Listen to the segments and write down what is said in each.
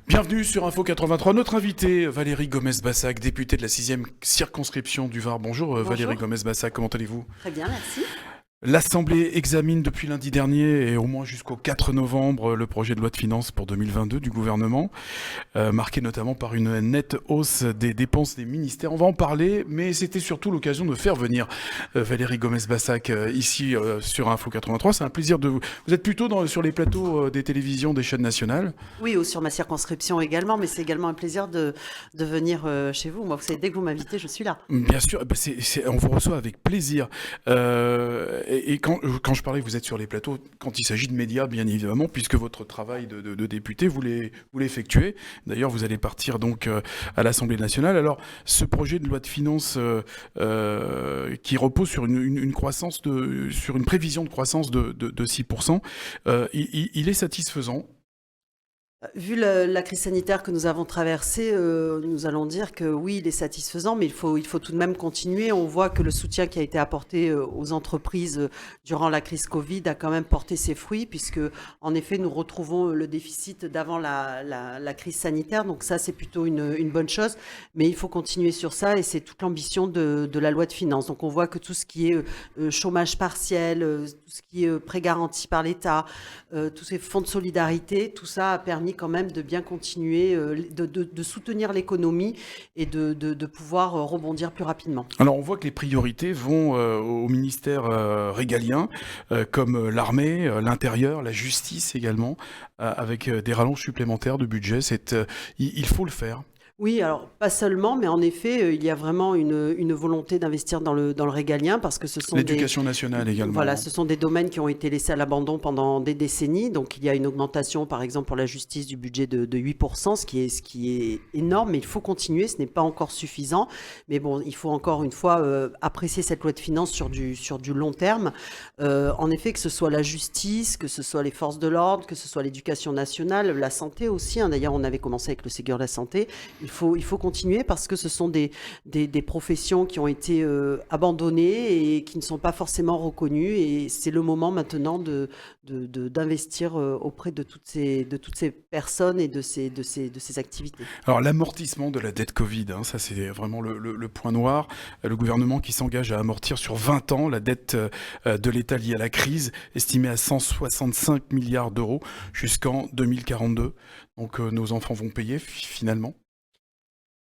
Bienvenue sur Info 83. Notre invitée, Valérie Gomez-Bassac, députée de la 6e circonscription du Var. Bonjour Valérie Bonjour. Gomez-Bassac, comment allez-vous? Très bien, merci. L'Assemblée examine depuis lundi dernier et au moins jusqu'au 4 novembre le projet de loi de finances pour 2022 du gouvernement, marqué notamment par une nette hausse des dépenses des ministères. On va en parler, mais c'était surtout l'occasion de faire venir Valérie Gomez-Bassac ici sur Info 83. C'est un plaisir de vous. Vous êtes plutôt sur les plateaux des télévisions des chaînes nationales. Oui, ou sur ma circonscription également, mais c'est également un plaisir de venir chez vous. Moi, vous savez, dès que vous m'invitez, je suis là. Bien sûr, on vous reçoit avec plaisir. Et quand je parlais, vous êtes sur les plateaux, quand il s'agit de médias, bien évidemment, puisque votre travail de député, vous l'effectuez. D'ailleurs, vous allez partir donc à l'Assemblée nationale. Alors, ce projet de loi de finances qui repose sur une croissance sur une prévision de croissance de 6%, il est satisfaisant. Vu la crise sanitaire que nous avons traversée, nous allons dire que oui, il est satisfaisant, mais il faut tout de même continuer. On voit que le soutien qui a été apporté aux entreprises durant la crise Covid a quand même porté ses fruits, puisque en effet, nous retrouvons le déficit d'avant la crise sanitaire. Donc ça, c'est plutôt une bonne chose, mais il faut continuer sur ça, et c'est toute l'ambition de la loi de finances. Donc on voit que tout ce qui est chômage partiel, tout ce qui est prêt garanti par l'État, tous ces fonds de solidarité, tout ça a permis quand même de bien continuer, de soutenir l'économie et de pouvoir rebondir plus rapidement. Alors on voit que les priorités vont au ministère régalien, comme l'armée, l'intérieur, la justice également, avec des rallonges supplémentaires de budget. Il faut le faire. Oui, alors pas seulement, mais en effet, il y a vraiment une volonté d'investir dans le régalien, parce que ce sont L'éducation nationale également. voilà, ce sont des domaines qui ont été laissés à l'abandon pendant des décennies. Donc il y a une augmentation, par exemple, pour la justice du budget de 8%, ce qui est énorme, mais il faut continuer, ce n'est pas encore suffisant. Mais bon, il faut encore une fois apprécier cette loi de finances sur du long terme. En effet, que ce soit la justice, que ce soit les forces de l'ordre, que ce soit l'éducation nationale, la santé aussi, hein. D'ailleurs, on avait commencé avec le Ségur de la santé. Il faut continuer, parce que ce sont des professions qui ont été abandonnées et qui ne sont pas forcément reconnues. Et c'est le moment maintenant d'investir auprès de toutes ces personnes et de ces activités. Alors l'amortissement de la dette Covid, hein, ça c'est vraiment le point noir. Le gouvernement qui s'engage à amortir sur 20 ans la dette de l'État liée à la crise, estimée à 165 milliards d'euros jusqu'en 2042. Donc nos enfants vont payer finalement.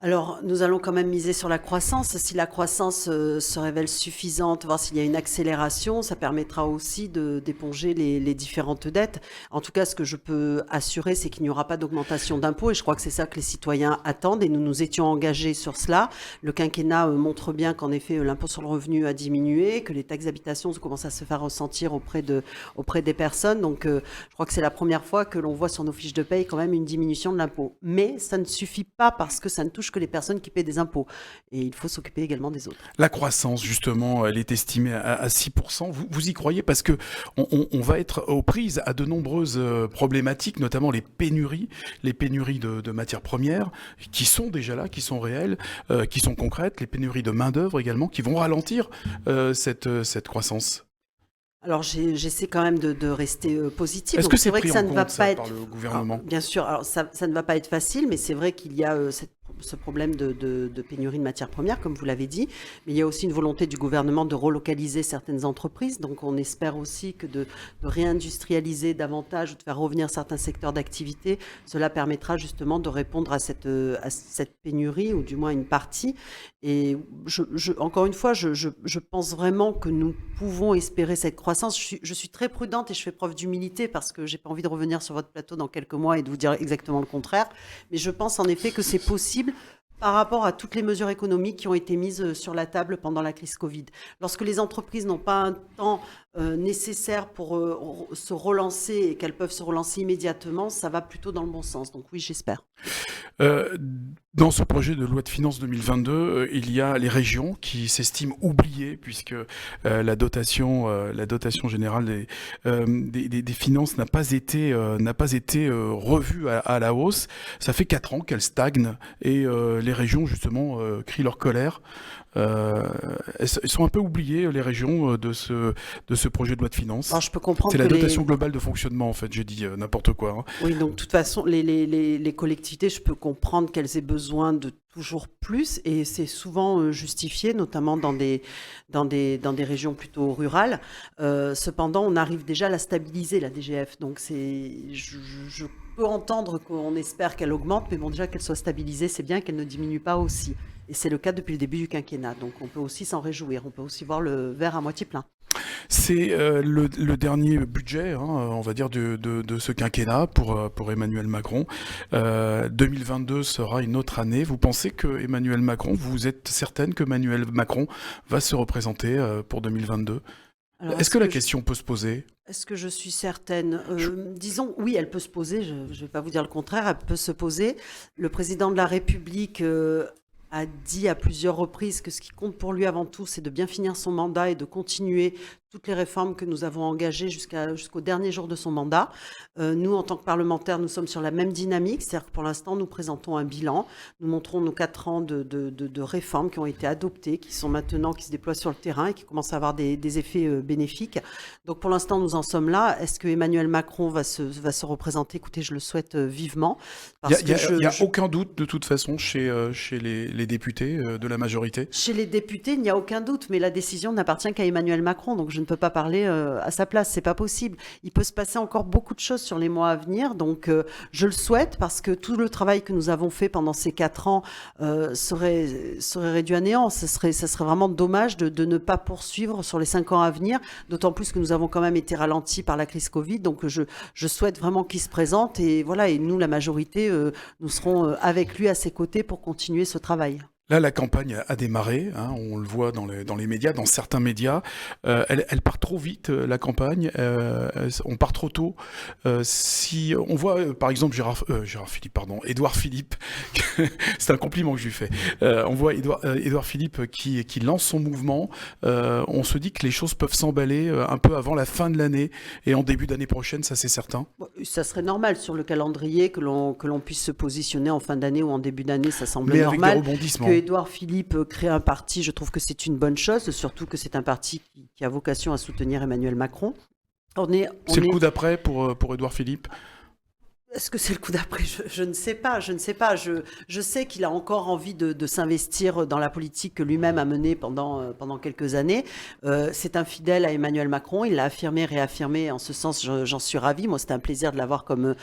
Alors, nous allons quand même miser sur la croissance. Si la croissance se révèle suffisante, voir s'il y a une accélération, ça permettra aussi d'éponger les différentes dettes. En tout cas, ce que je peux assurer, c'est qu'il n'y aura pas d'augmentation d'impôts, et je crois que c'est ça que les citoyens attendent, et nous nous étions engagés sur cela. Le quinquennat montre bien qu'en effet, l'impôt sur le revenu a diminué, que les taxes d'habitation commencent à se faire ressentir auprès des personnes. Donc, je crois que c'est la première fois que l'on voit sur nos fiches de paye quand même une diminution de l'impôt. Mais ça ne suffit pas, parce que ça ne touche que les personnes qui paient des impôts. Et il faut s'occuper également des autres. La croissance, justement, elle est estimée à 6%. Vous y croyez? Parce que on va être aux prises à de nombreuses problématiques, notamment les pénuries de matières premières, qui sont déjà là, qui sont réelles, qui sont concrètes, les pénuries de main-d'œuvre également, qui vont ralentir cette croissance. Alors j'essaie quand même de rester positive. Est-ce Donc que c'est c'est vrai que pris ça en ne va compte, pas ça, être... par le Alors, gouvernement? bien sûr, alors ça ne va pas être facile, mais c'est vrai qu'il y a ce problème de pénurie de matières premières, comme vous l'avez dit. Mais il y a aussi une volonté du gouvernement de relocaliser certaines entreprises. Donc on espère aussi que de réindustrialiser davantage, ou de faire revenir certains secteurs d'activité, cela permettra justement de répondre à cette pénurie, ou du moins une partie. Et encore une fois, je pense vraiment que nous pouvons espérer cette croissance. Je suis très prudente, et je fais preuve d'humilité, parce que j'ai pas envie de revenir sur votre plateau dans quelques mois et de vous dire exactement le contraire. Mais je pense en effet que c'est possible, par rapport à toutes les mesures économiques qui ont été mises sur la table pendant la crise Covid. Lorsque les entreprises n'ont pas un temps nécessaire pour se relancer, et qu'elles peuvent se relancer immédiatement, ça va plutôt dans le bon sens. Donc oui, j'espère. Dans ce projet de loi de finances 2022, il y a les régions qui s'estiment oubliées, puisque la dotation générale des finances n'a pas été revue à la hausse. Ça fait 4 ans qu'elle stagne, et les régions, justement, crient leur colère. Elles sont un peu oubliées, les régions, de ce projet de loi de finances. Alors, je peux comprendre C'est la que dotation globale de fonctionnement, en fait, j'ai dit n'importe quoi. Hein. Oui, donc de toute façon, les collectivités, je peux comprendre qu'elles aient besoin de toujours plus, et c'est souvent justifié, notamment dans des régions plutôt rurales. Cependant, on arrive déjà à la stabiliser, la DGF. Donc, je peux entendre qu'on espère qu'elle augmente, mais bon, déjà qu'elle soit stabilisée, c'est bien qu'elle ne diminue pas aussi. Et c'est le cas depuis le début du quinquennat. Donc, on peut aussi s'en réjouir. On peut aussi voir le verre à moitié plein. C'est le dernier budget, hein, on va dire, de ce quinquennat pour Emmanuel Macron. 2022 sera une autre année. Vous pensez que Emmanuel Macron, vous êtes certaine que Emmanuel Macron va se représenter pour 2022 ? Alors, Est-ce que la question peut se poser ? Est-ce que je suis certaine Disons, oui, elle peut se poser. Je ne vais pas vous dire le contraire. Elle peut se poser. Le président de la République a dit à plusieurs reprises que ce qui compte pour lui avant tout, c'est de bien finir son mandat et de continuer toutes les réformes que nous avons engagées jusqu'au dernier jour de son mandat. Nous, en tant que parlementaires, nous sommes sur la même dynamique, c'est-à-dire que pour l'instant, nous présentons un bilan, nous montrons nos 4 ans de réformes qui ont été adoptées, qui se déploient sur le terrain et qui commencent à avoir des effets bénéfiques. Donc pour l'instant, nous en sommes là. Est-ce que Emmanuel Macron va se représenter ? Écoutez, je le souhaite vivement. Il n'y a aucun doute, de toute façon, chez les députés de la majorité ? Chez les députés, il n'y a aucun doute, mais la décision n'appartient qu'à Emmanuel Macron, donc je ne peux pas parler à sa place, c'est pas possible. Il peut se passer encore beaucoup de choses sur les mois à venir, donc je le souhaite, parce que tout le travail que nous avons fait pendant ces 4 ans serait réduit à néant. Ça serait vraiment dommage de ne pas poursuivre sur les 5 ans à venir, d'autant plus que nous avons quand même été ralentis par la crise Covid, donc je souhaite vraiment qu'il se présente, et voilà, et nous, la majorité, nous serons avec lui à ses côtés pour continuer ce travail. Là, la campagne a démarré, hein, on le voit dans les médias, dans certains médias. Elle part trop vite, la campagne. On part trop tôt. Si on voit, par exemple, Édouard Philippe, c'est un compliment que je lui fais. On voit Édouard Philippe qui lance son mouvement. On se dit que les choses peuvent s'emballer un peu avant la fin de l'année et en début d'année prochaine, ça c'est certain. Ça serait normal sur le calendrier que l'on puisse se positionner en fin d'année ou en début d'année, ça semble mais normal. Avec des rebondissements. Édouard Philippe crée un parti, je trouve que c'est une bonne chose, surtout que c'est un parti qui a vocation à soutenir Emmanuel Macron. C'est le coup d'après pour Édouard Philippe ? Est-ce que c'est le coup d'après ? Je ne sais pas. Je sais qu'il a encore envie de s'investir dans la politique que lui-même a menée pendant quelques années. C'est un fidèle à Emmanuel Macron. Il l'a affirmé, réaffirmé. En ce sens, j'en suis ravie. Moi, c'était un plaisir de l'avoir comme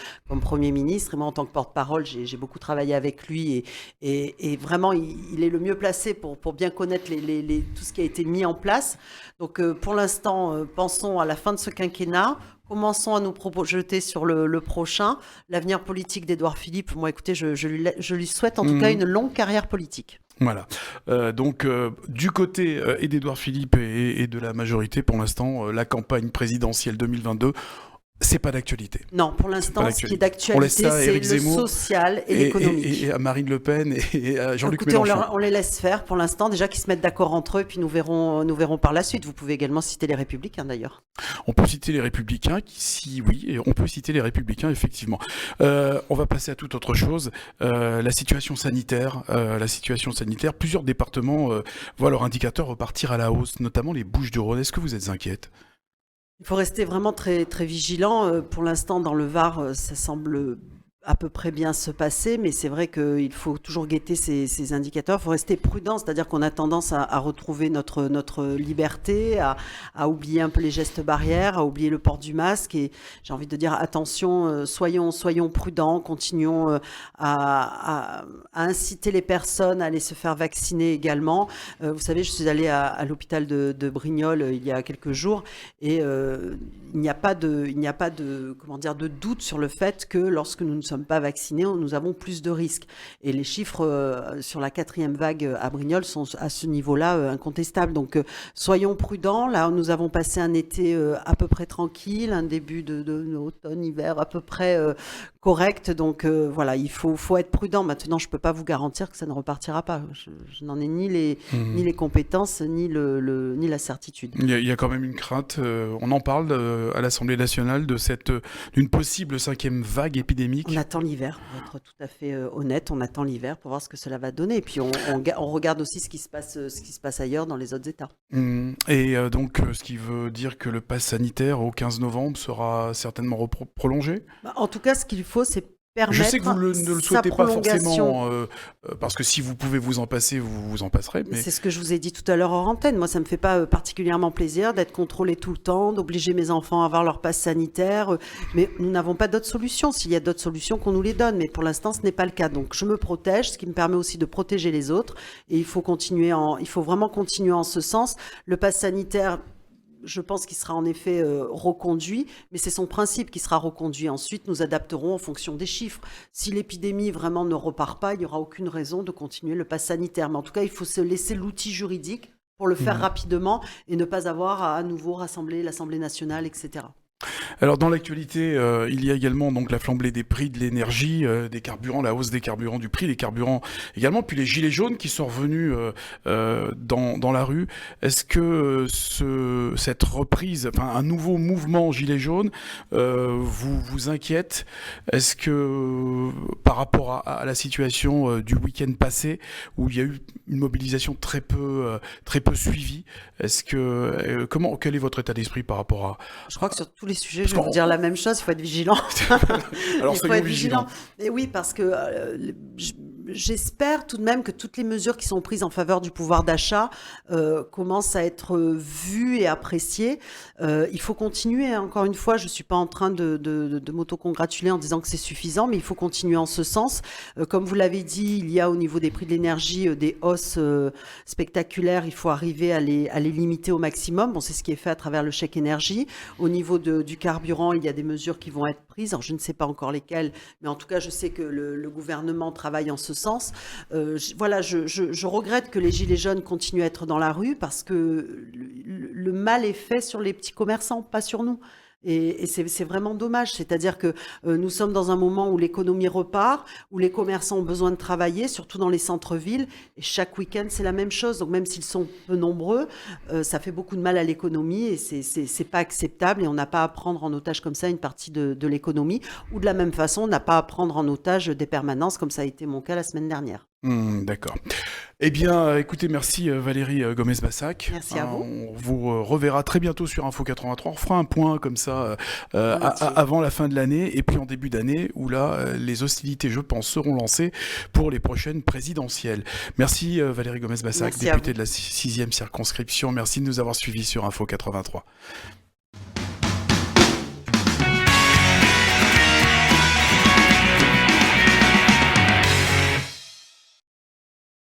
Premier ministre. Et moi, en tant que porte-parole, j'ai beaucoup travaillé avec lui. Et vraiment, il est le mieux placé pour bien connaître tout ce qui a été mis en place. Donc, pour l'instant, pensons à la fin de ce quinquennat. Commençons à nous projeter sur le prochain. L'avenir politique d'Édouard Philippe, moi, écoutez, je lui souhaite en tout cas une longue carrière politique. Voilà. Donc, du côté et d'Édouard Philippe et de la majorité, pour l'instant, la campagne présidentielle 2022, c'est pas d'actualité. Non, pour l'instant, ce qui est d'actualité, c'est le social et l'économique. Et à Marine Le Pen et à Jean-Luc Mélenchon. On les laisse faire pour l'instant, déjà qu'ils se mettent d'accord entre eux, puis nous verrons par la suite. Vous pouvez également citer les Républicains, d'ailleurs. On peut citer les Républicains, on peut citer les Républicains, effectivement. On va passer à toute autre chose. La situation sanitaire. Plusieurs départements voient leurs indicateurs repartir à la hausse, notamment les Bouches-du-Rhône. Est-ce que vous êtes inquiète ? Il faut rester vraiment très, très vigilant. Pour l'instant, dans le Var, ça semble à peu près bien se passer, mais c'est vrai qu'il faut toujours guetter ces indicateurs. Il faut rester prudent, c'est-à-dire qu'on a tendance à retrouver notre liberté, à oublier un peu les gestes barrières, à oublier le port du masque. Et j'ai envie de dire, attention, soyons prudents, continuons à inciter les personnes à aller se faire vacciner également. Vous savez, je suis allée à l'hôpital de Brignoles il y a quelques jours, et il n'y a pas de doute sur le fait que lorsque nous ne sommes pas vaccinés, nous avons plus de risques. Et les chiffres sur la 4e vague à Brignoles sont à ce niveau-là incontestables. Donc soyons prudents. Là, nous avons passé un été à peu près tranquille, un début d'automne, hiver à peu près correct. Donc voilà, il faut être prudent. Maintenant, je ne peux pas vous garantir que ça ne repartira pas. Je n'en ai ni les compétences, ni la certitude. Il y a quand même une crainte. On en parle à l'Assemblée nationale d'une possible 5e vague épidémique. attend l'hiver, pour être tout à fait honnête, on attend l'hiver pour voir ce que cela va donner. Et puis on regarde aussi ce qui se passe ailleurs dans les autres États. Et donc, ce qui veut dire que le pass sanitaire au 15 novembre sera certainement prolongé? En tout cas, ce qu'il faut, c'est Je sais que vous ne le sa souhaitez pas prolongation. forcément, parce que si vous pouvez vous en passer, vous vous en passerez. Mais C'est ce que je vous ai dit tout à l'heure hors antenne. Moi, ça me fait pas particulièrement plaisir d'être contrôlé tout le temps, d'obliger mes enfants à avoir leur passe sanitaire. Mais nous n'avons pas d'autres solutions. S'il y a d'autres solutions, qu'on nous les donne. Mais pour l'instant, ce n'est pas le cas. Donc, je me protège, ce qui me permet aussi de protéger les autres. Et il faut vraiment continuer en ce sens. Le passe sanitaire, je pense qu'il sera en effet reconduit, mais c'est son principe qui sera reconduit. Ensuite, nous adapterons en fonction des chiffres. Si l'épidémie vraiment ne repart pas, il n'y aura aucune raison de continuer le pass sanitaire. Mais en tout cas, il faut se laisser l'outil juridique pour le faire rapidement et ne pas avoir à nouveau rassembler l'Assemblée nationale, etc. alors, dans l'actualité, il y a également donc la flambée des prix de l'énergie, des carburants, la hausse des carburants, du prix des carburants également, puis les gilets jaunes qui sont revenus dans la rue. Est-ce que cette reprise, enfin un nouveau mouvement gilets jaunes, vous inquiète? Est-ce que par rapport à la situation du week-end passé, où il y a eu une mobilisation très peu suivie, est-ce que quel est votre état d'esprit par rapport à... Je crois que sur tous les sujets, je vais vous dire la même chose, il faut être vigilant. Alors, Il faut soyons être vigilants. vigilant. Et oui, parce que j'espère tout de même que toutes les mesures qui sont prises en faveur du pouvoir d'achat commencent à être vues et appréciées. Il faut continuer. Encore une fois, je ne suis pas en train de m'autocongratuler en disant que c'est suffisant, mais il faut continuer en ce sens. Comme vous l'avez dit, il y a au niveau des prix de l'énergie des hausses spectaculaires. Il faut arriver à les limiter au maximum. Bon, c'est ce qui est fait à travers le chèque énergie. Au niveau du carburant, il y a des mesures qui vont être prises. Alors, je ne sais pas encore lesquelles, mais en tout cas, je sais que le gouvernement travaille en ce sens. Je regrette que les Gilets jaunes continuent à être dans la rue parce que le mal est fait sur les petits commerçants, pas sur nous. Et c'est vraiment dommage. C'est-à-dire que nous sommes dans un moment où l'économie repart, où les commerçants ont besoin de travailler, surtout dans les centres-villes. Et chaque week-end, c'est la même chose. Donc même s'ils sont peu nombreux, ça fait beaucoup de mal à l'économie et c'est pas acceptable. Et on n'a pas à prendre en otage comme ça une partie de l'économie. Ou de la même façon, on n'a pas à prendre en otage des permanences, comme ça a été mon cas la semaine dernière. D'accord. Eh bien, écoutez, merci Valérie Gomez-Bassac. Merci à vous. On vous reverra très bientôt sur Info 83. On fera un point comme ça avant la fin de l'année et puis en début d'année où là, les hostilités, je pense, seront lancées pour les prochaines présidentielles. Merci Valérie Gomez-Bassac, Merci à députée vous. de la 6e circonscription. Merci de nous avoir suivis sur Info 83.